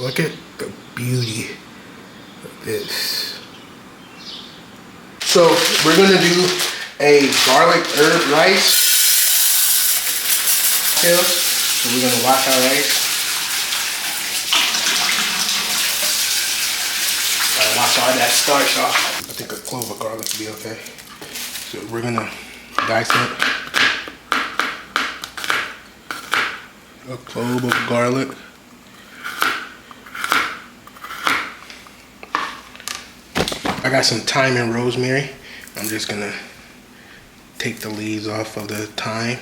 Look at the beauty of this. So we're gonna do a garlic herb rice. So we're gonna wash our rice. Gotta wash all that starch off. I think a clove of garlic would be okay. So we're gonna dice it. A clove of garlic. I got some thyme and rosemary. I'm just gonna take the leaves off of the thyme.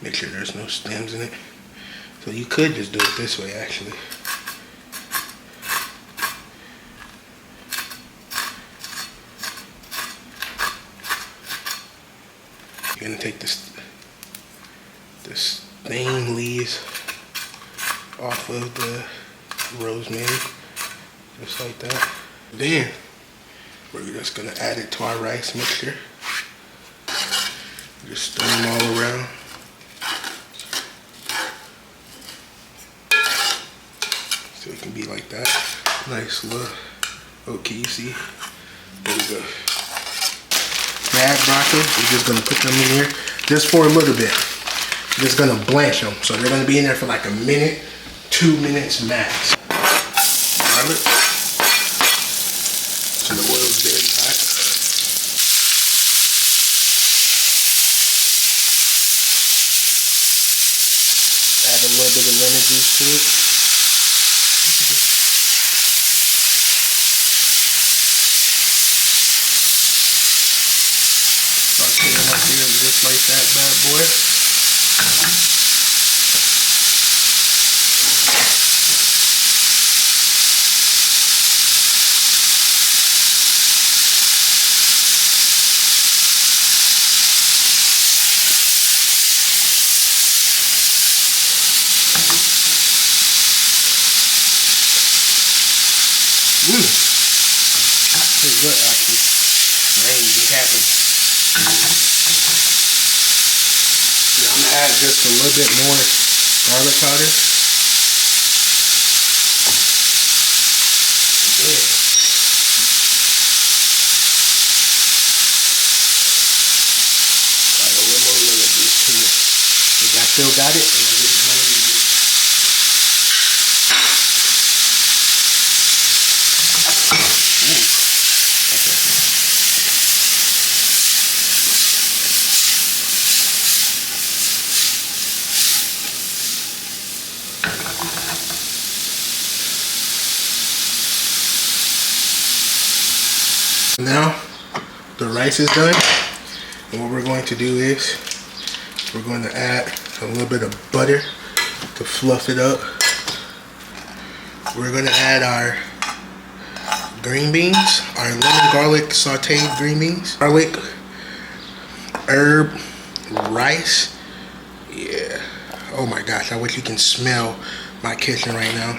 Make sure there's no stems in it. So you could just do it this way actually. You're gonna take the stem leaves off of the rosemary, just like that. Then we're just gonna add it to our rice mixture. Just stir them all around. So it can be like that. Nice look. Okay, you see? There we go. Bag broccoli, we're just gonna put them in here just for a little bit. Just gonna blanch them. So they're gonna be in there for like a minute, 2 minutes max. Garlic. So the oil's very hot. Add a little bit of lemon juice to it. Saute them up here just like that bad boy. Pretty good actually. Man, you be happy. Now I'm gonna add just a little bit more garlic powder. Yeah. Add a little more lemon juice to it. I still got it. And I'm just gonna use it. Now the rice is done, and what we're going to do is we're going to add a little bit of butter to fluff it up. We're going to add our green beans, our lemon garlic sauteed green beans, garlic, herb, rice. Yeah. Oh my gosh, I wish you can smell my kitchen right now.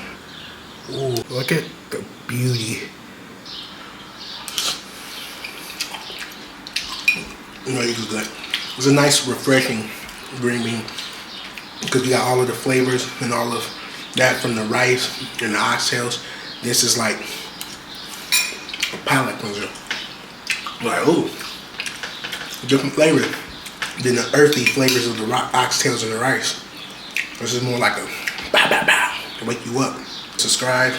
Ooh, look at the beauty. You know, it's a nice, refreshing green bean because you got all of the flavors and all of that from the rice and the oxtails. This is like a palate cleanser. Like, ooh, different flavors than the earthy flavors of the oxtails and the rice. This is more like a bow, bow, bow to wake you up. Subscribe.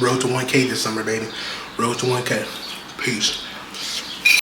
Road to 1K this summer, baby. Road to 1K. Peace.